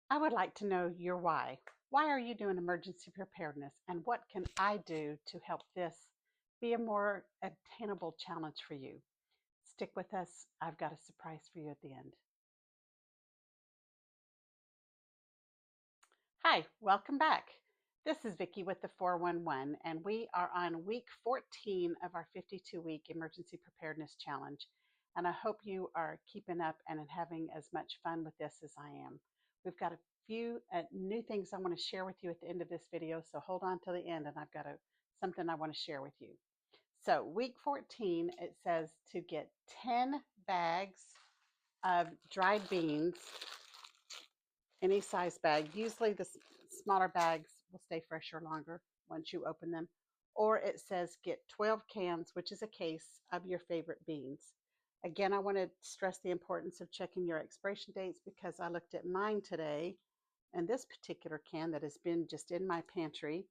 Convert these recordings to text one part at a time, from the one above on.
I would like to know your why. Why are you doing emergency preparedness, and what can I do to help this be a more attainable challenge for you? Stick with us. I've got a surprise for you at the end. Hi, welcome back. This is Vicki with the 411, and we are on week 14 of our 52-week emergency preparedness challenge. And I hope you are keeping up and having as much fun with this as I am. We've got a few new things I want to share with you at the end of this video, so hold on till the end, and I've got something I want to share with you. So week 14, it says to get 10 bags of dried beans, any size bag. Usually the smaller bags will stay fresher longer once you open them. Or it says get 12 cans, which is a case of your favorite beans. Again, I want to stress the importance of checking your expiration dates because I looked at mine today, and this particular can that has been just in my pantry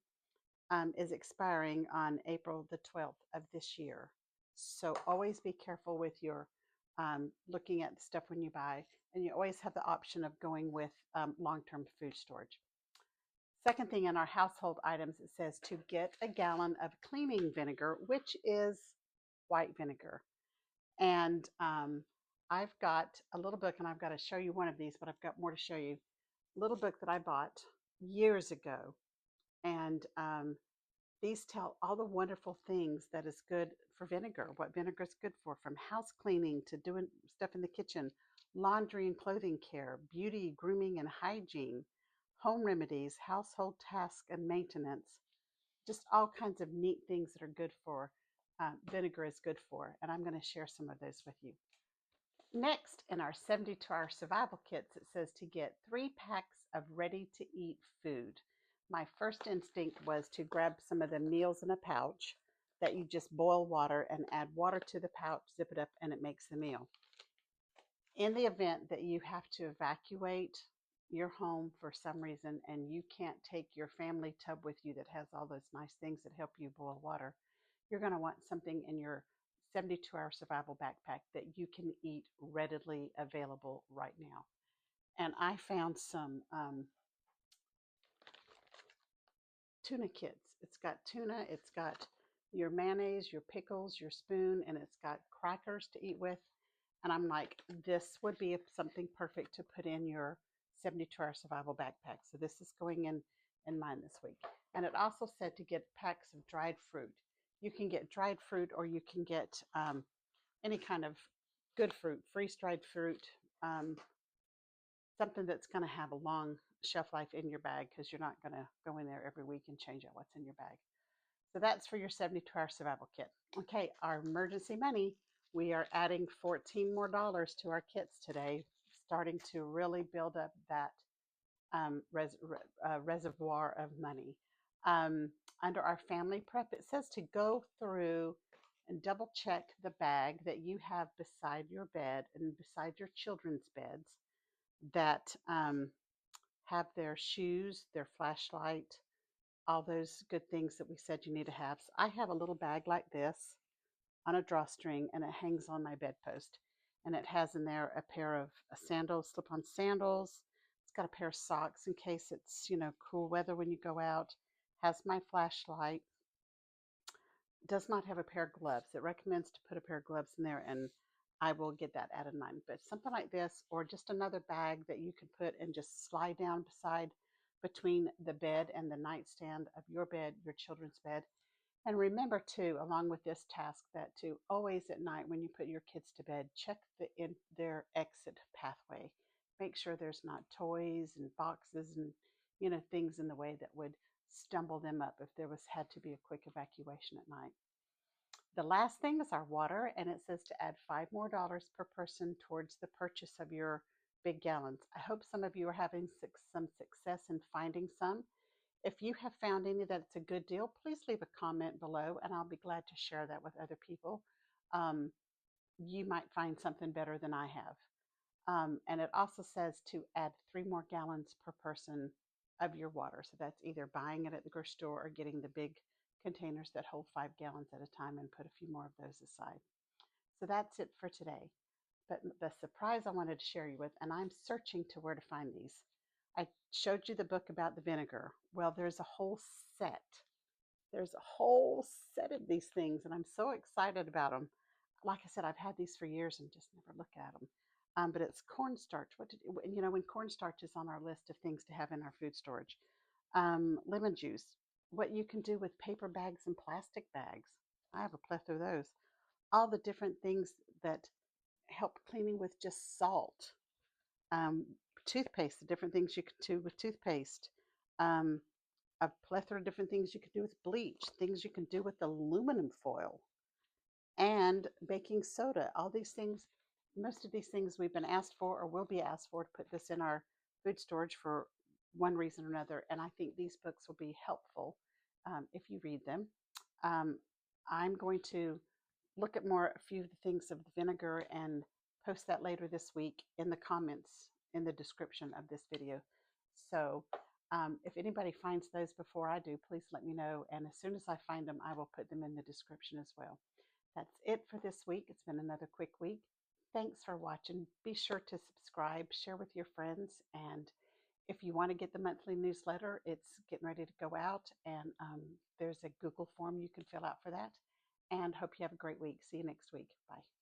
is expiring on April the 12th of this year. So always be careful with your looking at the stuff when you buy, and you always have the option of going with long-term food storage. Second thing in our household items, it says to get a gallon of cleaning vinegar, which is white vinegar. And I've got a little book, and I've got to show you one of these, but I've got more to show you. A little book that I bought years ago, and these tell all the wonderful things that is good for vinegar, what vinegar is good for, from house cleaning to doing stuff in the kitchen, laundry and clothing care, beauty, grooming, and hygiene, home remedies, household tasks and maintenance, just all kinds of neat things that are good for, vinegar is good for. And I'm going to share some of those with you. Next, in our 72-hour survival kits, it says to get 3 packs of ready-to-eat food. My first instinct was to grab some of the meals in a pouch that you just boil water and add water to the pouch, zip it up, and it makes the meal. In the event that you have to evacuate your home for some reason and you can't take your family tub with you that has all those nice things that help you boil water, you're going to want something in your 72-hour survival backpack that you can eat readily available right now. And I found some tuna kits. It's got tuna, it's got your mayonnaise, your pickles, your spoon, and it's got crackers to eat with. And I'm like, this would be something perfect to put in your 72-hour survival backpack. So this is going in mine this week. And it also said to get packs of dried fruit. You can get dried fruit, or you can get any kind of good fruit, freeze-dried fruit, something that's going to have a long shelf life in your bag, because you're not going to go in there every week and change out what's in your bag. So that's for your 72-hour survival kit. Okay, our emergency money, we are adding $14 more to our kits today, starting to really build up that reservoir of money. Under our family prep, it says to go through and double check the bag that you have beside your bed and beside your children's beds that have their shoes, their flashlight, all those good things that we said you need to have. So I have a little bag like this on a drawstring, and it hangs on my bedpost. And it has in there a pair of sandals, slip-on sandals. It's got a pair of socks in case it's, cool weather when you go out. Has my flashlight. Does not have a pair of gloves. It recommends to put a pair of gloves in there, and I will get that added in mine. But something like this, or just another bag that you can put and just slide down beside between the bed and the nightstand of your bed, your children's bed. And remember too, along with this task, that to always at night when you put your kids to bed, check their exit pathway. Make sure there's not toys and boxes and things in the way that would stumble them up if there had to be a quick evacuation at night. The last thing is our water, and it says to add $5 more per person towards the purchase of your big gallons. I hope some of you are having some success in finding some. If you have found any that's a good deal, please leave a comment below, and I'll be glad to share that with other people. You might find something better than I have. And it also says to add 3 more gallons per person of your water. So that's either buying it at the grocery store or getting the big containers that hold 5 gallons at a time and put a few more of those aside. So that's it for today. But the surprise I wanted to share you with, and I'm searching to where to find these. I showed you the book about the vinegar. Well, there's a whole set. There's a whole set of these things, and I'm so excited about them. Like I said, I've had these for years and just never look at them. But it's cornstarch. When cornstarch is on our list of things to have in our food storage, lemon juice, what you can do with paper bags and plastic bags. I have a plethora of those. All the different things that help cleaning with just salt. Um, Toothpaste, the different things you can do with toothpaste. Um, a plethora of different things you can do with bleach, things you can do with aluminum foil and baking soda. All these things, most of these things we've been asked for or will be asked for to put this in our food storage for one reason or another. And I think these books will be helpful if you read them. Um, I'm going to look at a few of the things of the vinegar and post that later this week in the comments in the description of this video. So if anybody finds those before I do, please let me know. And as soon as I find them, I will put them in the description as well. That's it for this week. It's been another quick week. Thanks for watching. Be sure to subscribe, share with your friends, and if you want to get the monthly newsletter, it's getting ready to go out, and there's a Google form you can fill out for that. And hope you have a great week. See you next week. Bye.